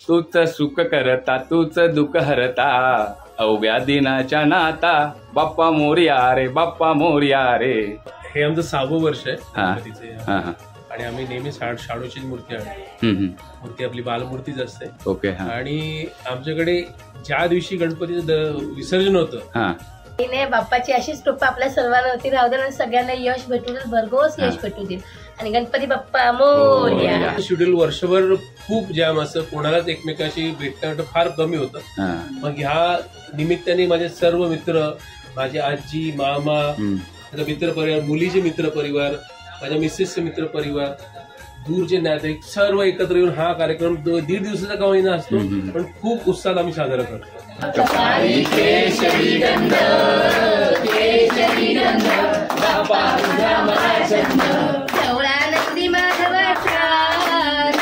तूच सुख करता तूच दुःख हरता अवघ्या दिनाच्या नाता बाप्पा मोरया रे बाप्पा मोरया रे. हे आमचं 6वं वर्ष आहे हा. गणपतीचे हा हा आणि आम्ही नेहमी शाडूची मूर्ती आणतो. मूर्ती आपली बालमूर्तीच असते. ओके. हा आणि आमच्याकडे ज्या दिवशी गणपतीचं विसर्जन होतं बाप्पाची अशीच कृपा आपल्या सर्वांवरती राहू दे आणि सगळ्यांना यश भेटू देईल, भरघोस यश भेटू देईल आणि गणपती बाप्पा मोरया. शेड्यूल वर्षभर खूप जाम असं कोणालाच एकमेकाशी भेटणं फार कमी होतं. मग ह्या निमित्ताने माझे सर्व मित्र, माझी आजी, मामा, माझा मित्र परिवार, मुलीचे मित्र परिवार, माझ्या मिसेसचे मित्र परिवार, दूरचे नातेवाईक सर्व एकत्र येऊन हा कार्यक्रम 1.5 दिवसाचा का होईना असतो पण खूप उत्साहात आम्ही साजरा करतो.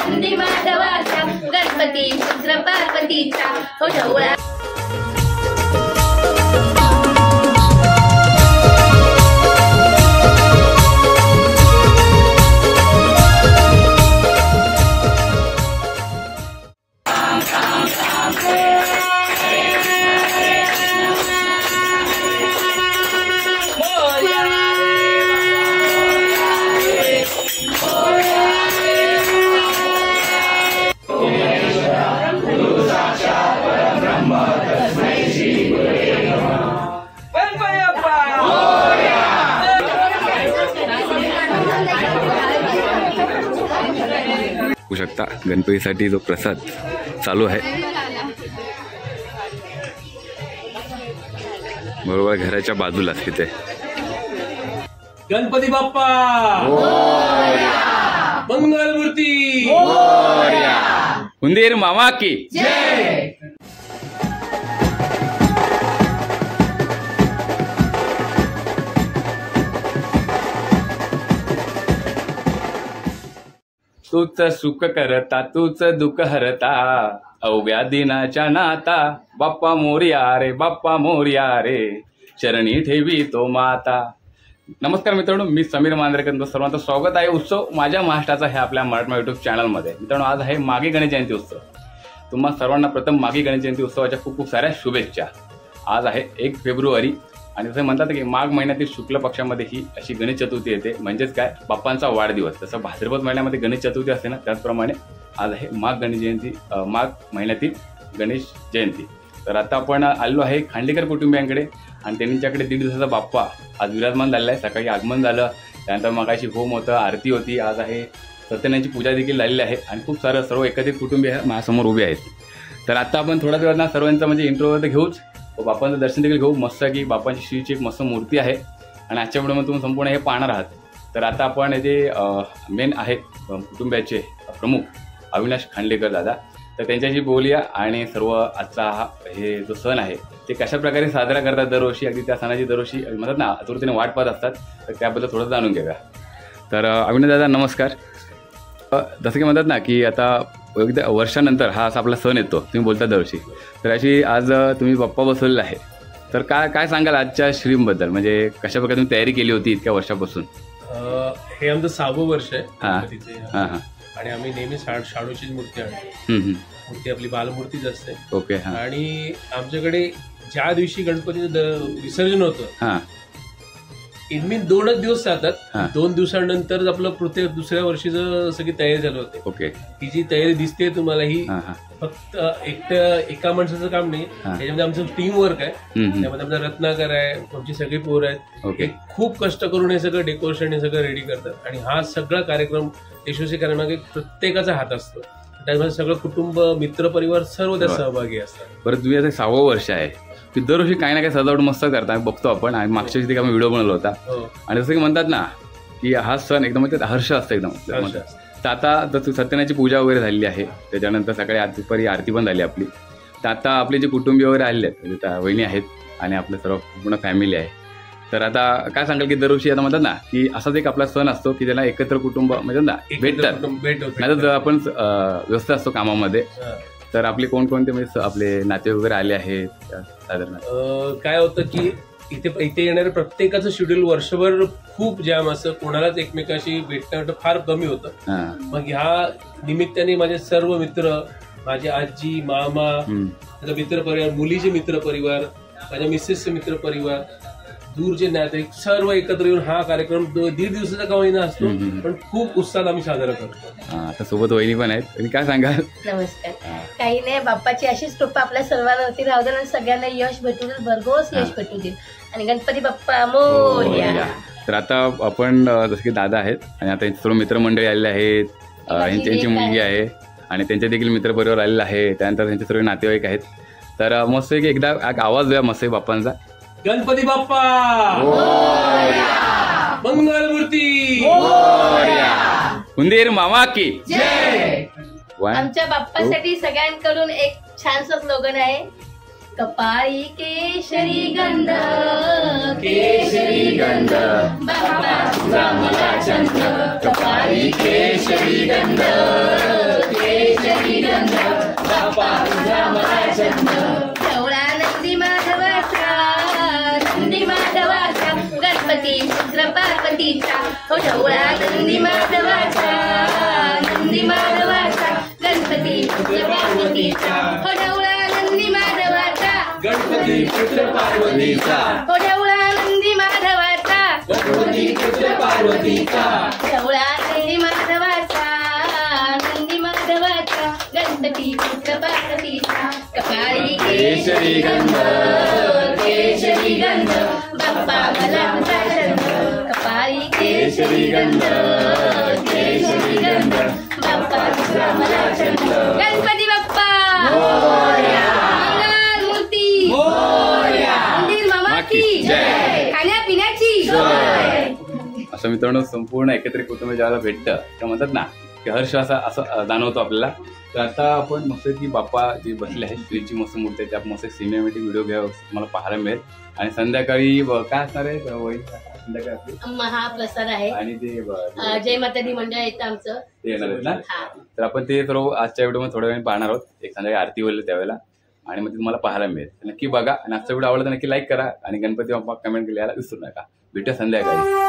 नंदी माधवाचा गणपती पुत्र पार्वतीचा हो ढवळा. होऊ शकता गणपतीसाठी जो प्रसाद चालू आहे बरोबर घराच्या बाजूलाच तिथे. गणपती बाप्पा मंगलमूर्ती उंदीर मामा की जय. तूच सुख करता तूच दुःख हरता अवघ्या दिनाच्या नाता बाप्पा मोरया रे बाप्पा मोरया रे चरणी ठेवी तो माता. नमस्कार मित्रांनो, मी समीर मांजरेकर, तुमचं सर्वांचं स्वागत आहे उत्सव माझ्या महाराष्ट्राचा हे आपल्या मराठी युट्यूब चॅनलमध्ये. मित्रांनो, आज आहे माघी गणेश जयंती उत्सव. तुम्हा सर्वांना प्रथम माघी गणेश जयंती उत्सवाच्या खूप खूप साऱ्या शुभेच्छा. आज आहे 1 फेब्रुवारी आणि जसं म्हणतात की माघ महिन्यातील शुक्ल पक्षामध्ये ही अशी गणेश चतुर्थी येते, म्हणजेच काय बाप्पांचा वाढदिवस. जसं भाद्रपद महिन्यामध्ये गणेश चतुर्थी असते ना, त्याचप्रमाणे आज आहे माघ गणेश जयंती, माघ महिन्यातील गणेश जयंती. तर आता आपण आलो आहे खांडेकर कुटुंबियांकडे आणि त्यांच्याकडे 1.5 दिवसाचा बाप्पा आज विराजमान झालेला आहे. सकाळी आगमन झालं, त्यानंतर मगाशी होम होतं, आरती होती, आज आहे सत्यनारायणची पूजा देखील झालेली आहे आणि खूप सारं सर्व एकत्रित कुटुंबीय माझ्यासमोर उभे आहेत. तर आता आपण थोड्या वेळात सर्वांचं म्हणजे इंट्रो तर घेऊच, बाप्पांचं दर्शन देखील घेऊ. मस्त की बाप्पांची श्रीची एक मस्त मूर्ती आहे आणि आजच्या व्हिडिओमध्ये तुम्ही संपूर्ण हे पाहणार आहात. तर आता आपण जे मेन आहेत कुटुंबाचे प्रमुख अविनाश खांडेकर दादा, तर त्यांच्याशी बोलूया आणि सर्व आजचा हा हे जो सण आहे ते कशा प्रकारे साजरा करतात दरवर्षी, अगदी त्या सणाची दरवर्षी म्हणतात ना आतुरतेने वाट पाहत असतात, तर त्याबद्दल थोडं जाणून घेऊया. तर अविनाश दादा नमस्कार. जसं की म्हणतात ना की आता एकदा वर्षानंतर हा असा आपला सण येतो, तुम्ही बोलता दरवर्षी, तर अशी आज तुम्ही बाप्पा बसवलेला आहे, तर काय सांगाल आजच्या श्रीमबद्दल, म्हणजे कशा प्रकारे तुम्ही तयारी केली होती इतक्या वर्षापासून? हे आमचं 6वं वर्ष आहे गणपतीचे आणि आम्ही नेहमी शाडूची मूर्ती आणतो. मूर्ती आपली बालमूर्तीच असते. ओके. आणि आमच्याकडे ज्या दिवशी गणपतीचं विसर्जन होतं इनमीन 2च दिवस जातात. 2 दिवसानंतर आपलं दुसऱ्या वर्षीचं सगळी तयारी झाली होते. ओके. ही जी तयारी दिसते तुम्हाला ही फक्त एका माणसाचं काम नाही, त्याच्यामध्ये आमचं टीम वर्क आहे. त्यामध्ये आमचा रत्नाकर आहे, आमची सगळी पोरं आहेत, हे खूप कष्ट करून हे सगळं डेकोरेशन हे सगळं रेडी करतात आणि हा सगळा कार्यक्रम यशस्वी करण्यामागे प्रत्येकाचा हात असतो. त्यामध्ये सगळं कुटुंब, मित्र परिवार सर्व त्यात सहभागी असतात. बरं, तुम्ही आता 6वं वर्ष आहे की दरवर्षी काही ना काही सजावट मस्त करता बघतो आपण, आणि मागच्या वर्षी आम्ही व्हिडिओ बनवला होता. आणि जसं की म्हणतात ना की हा सण एकदम हर्ष असतं एकदम. तर आता सत्यनारायणची पूजा वगैरे झालेली आहे, त्याच्यानंतर सकाळी दुपारी आरती पण झाली आपली. तर आता आपले जे कुटुंबीय वगैरे आलेले आहेत, म्हणजे वहिनी आहेत आणि आपलं सर्व पूर्ण फॅमिली आहे, तर आता काय सांगाल की दरवर्षी आता म्हणतात ना की असाच एक आपला सण असतो की त्याला एकत्र कुटुंब म्हणजे ना भेटतात, नाही तर आपण व्यस्त असतो कामामध्ये, तर आपले कोणकोणते म्हणजे आपले नाते वगैरे आले आहेत साधारण? काय होतं की इथे येणारे प्रत्येकाचं शेड्यूल वर्षभर खूप जाम असं कोणालाच एकमेकाशी भेटणं फार कमी होतं. मग ह्या निमित्ताने माझे सर्व मित्र, माझे आजी मामा माझा मित्रपरिवार, मुलीचे मित्रपरिवार, माझ्या मिसेसचे मित्रपरिवार, दूरचे नातेवाईक सर्व एकत्र येऊन हा कार्यक्रम 1.5 दिवसाचा का होईना असतो, पण खूप उत्साहात आम्ही साजरा करतो. आता सोबत वहिनी पण आहेत, आणि काय सांगाल? नमस्कार. काही नाही, बाप्पाची अशीच कृपा आपल्या सर्वांवरती राहू दे आणि सगळ्यांना यश भेटू देईल, भरघोस यश भेटू देईल. आणि गणपती बाप्पा मोरया. तर आता आपण जसं की दादा आहेत आणि आता सर्व मित्रमंडळी आलेले आहेत, त्यांची मुलगी आहे आणि त्यांचे देखील मित्रपरिवार आलेला आहे, त्यानंतर त्यांचे सर्व नातेवाईक आहेत. तर मस्त एकदा आवाज द्या मस्त बाप्पांचा. गणपती बाप्पा मंगलमूर्ती उंदीर मामा की जय. आमच्या बाप्पासाठी सगळ्यांकडून एक छानसा स्लोगन आहे. कपाळी केशरी गंध, केशरी गंध, बाप्पा तुझा मला छंद. कपाळी केशरी गंध, केशरी गंध, बाप्पा तुझा मला छंद. ठेवला नंदी माधवाचा, नंदी माधवाचा, गणपती पुत्र पार्वतीचा. हो ठेवला नंदी माधवाचा, नंदी माधवाचा, गणपती पुत्र पार्वतीचा. हो ठेवला नंदी माधवाचा, गणपती पुत्र पार्वतीचा. हो ठेवला नंदी माधवाचा, गणपती पुत्र पार्वतीचा. ठेवला नंदी माधवाचा, नंदी माधवाचा, गणपती पुत्र पार्वतीचा. कपाळी केशरी गंध, केशरी गंध, बाप्पा मला तुझा छंद. कपाळी केशरी गंध, केशरी गंध, बाप्पा तुझा मला छंद. गणपती बाप्पा मंगलमूर्ती उंदीर मामा की जय. खाण्यापिण्याची सोय. असं मित्रांनो, संपूर्ण एकत्रित कुटुंब ज्याला भेटतं त्या म्हणतात ना की हर्ष असं जाणवतो आपल्याला. तर आता आपण मस्त की बाप्पा जे बसले आहेत, श्रीची मस्त मूर्ती आहे, त्या मस्त सिनेमॅटिक व्हिडिओ घ्या तुम्हाला पाहायला मिळेल. आणि संध्याकाळी काय असणार आहे संध्याकाळी आपली महाप्रसाद आहे आणि ते जय माता दी मंडळ येतं आमचं, ते येणार आहेत ना. तर आपण ते सर्व आजच्या व्हिडिओमध्ये थोड्या वेळ पाहणार आहोत. एक संध्याकाळी आरती होईल त्यावेळेला, आणि मग ते तुम्हाला पाहायला मिळेल. नक्की बघा, आणि आजचा व्हिडिओ आवडला तर नक्की लाईक करा आणि गणपती बाप्पा कमेंट केल्याला विसरू नका. भेटूया संध्याकाळी.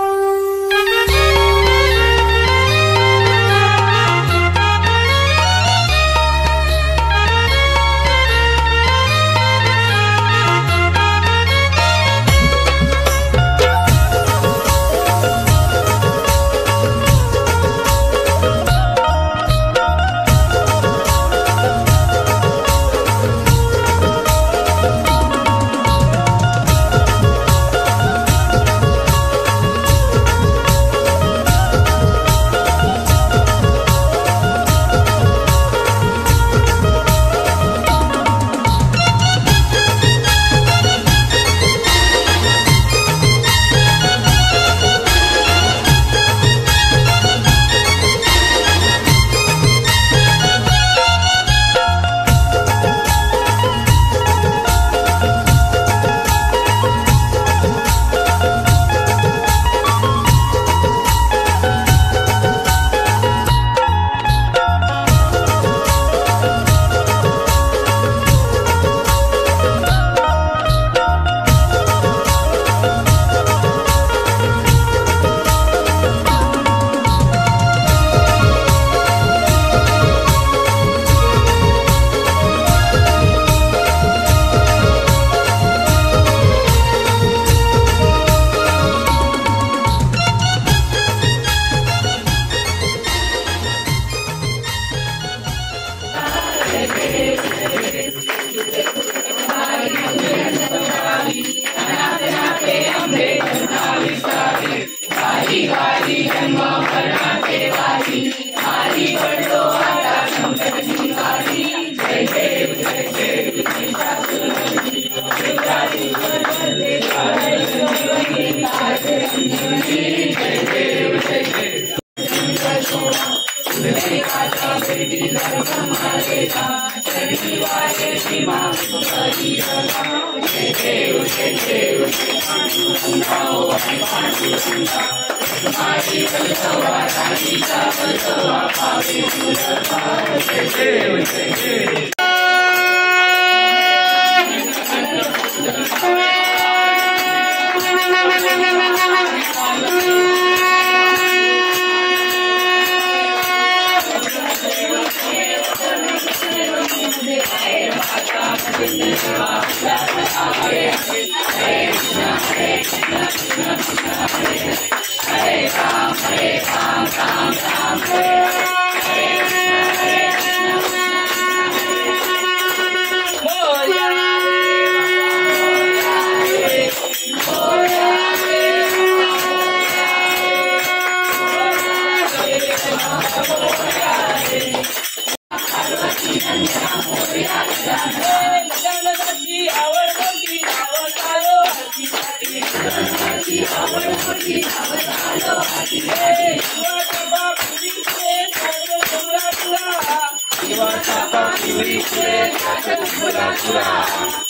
पुरा.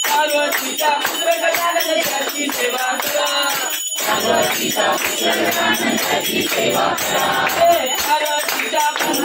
पार्वतीचा पुत्र गजानन त्याची सेवा करा. पार्वतीचा पुत्र गजानन त्याची सेवा करा. पार्वतीचा पुत्र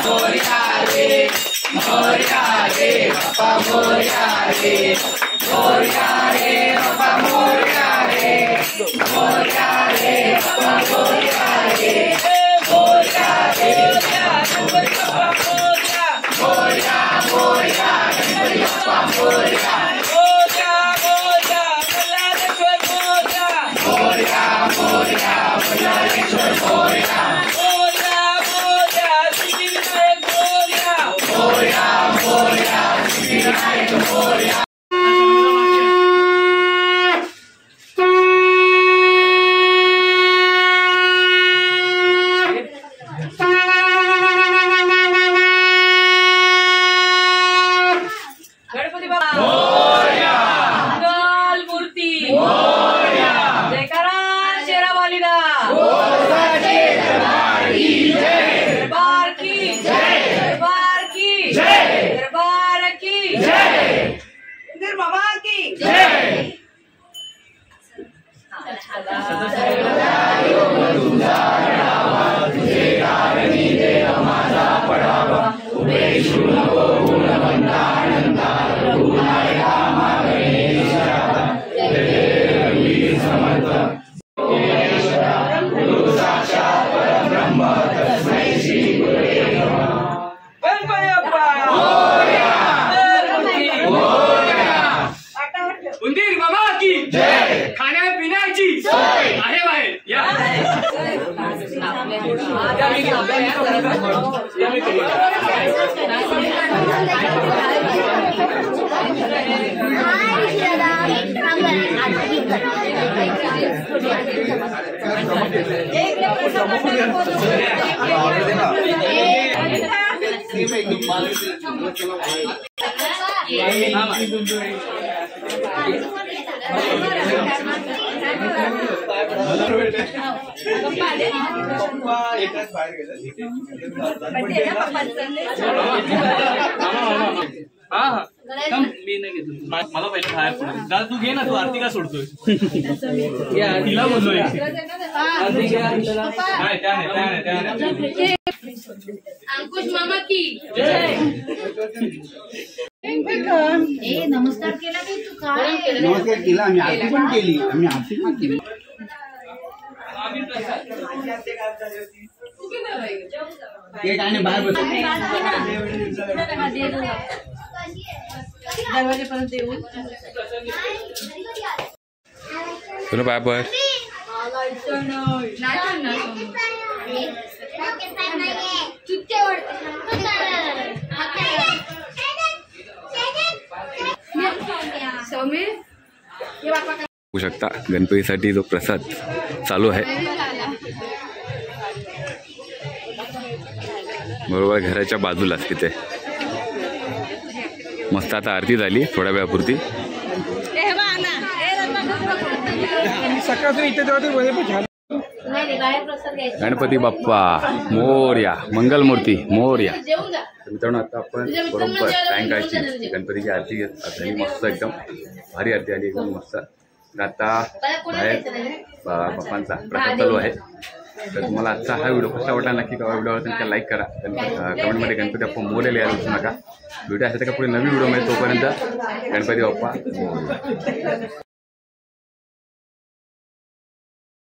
मोरया रे मोरया रे बाप्पा मोरया रे मोरया रे बाप्पा मोरया रे मोरया रे बाप्पा मोरया रे मोरया रे गणपती बाप्पा मोरया मोरया मोरया गणपती बाप्पा मोरया मोरया मोरया बल्लाळेश्वर मोरया मोरया मोरया बल्लाळेश्वर मोरया मोरया मोरया सिद्धिविनायक मोरया मोरया मोरया सिद्धिविनायक मोरया. गणपती बाप्पा मोरया. मंगल मूर्ती मोरया. जयकारा शेरावालीला. दरबार की जय. दरबार की जय. दरबार की जय. बाबा की जय. गणपती बाप्पा मोरया. उंदीर बाबा की जय. खाण्यापिण्याची सोय आहे बाहेर या. मला पहिले बाहेर दादा तू घे ना, तू आरती का सोडतोय? तिला बोललोय. अंकुश मामा की नमस्कार केला की तू काय नमस्कार केला आम्ही, आरती पण केली. आम्ही आरती पण केली. ते काय नाही बाहेर बसू. दरवाजेपर्यंत येऊन तुला पाय पर बघू शकता गणपतीसाठी जो प्रसाद चालू आहे बरोबर घराच्या बाजूलाच तिथे. मस्त आता आरती झाली थोड्या वेळापुरती. गणपती बाप्पा मोरया. मंगलमूर्ती मोरया. मित्रांनो आता आपण बरोबर सायंकाळची गणपतीची आरती झाली. मस्त एकदम भारी आरती आली एकदम मस्त. आता बाहेर बाप्पांचा प्रसाद चालू आहे. तर तुम्हाला आजचा हा व्हिडिओ कसा वाटला नक्की व्हिडिओ आवडला तर लाईक करा. कमेंटमध्ये गणपती बाप्पा मोरया लिहायला विसरू नका. व्हिडिओ असेल तर पुढे नवीन व्हिडिओ मिळेल. तोपर्यंत गणपती बाप्पा मोरया.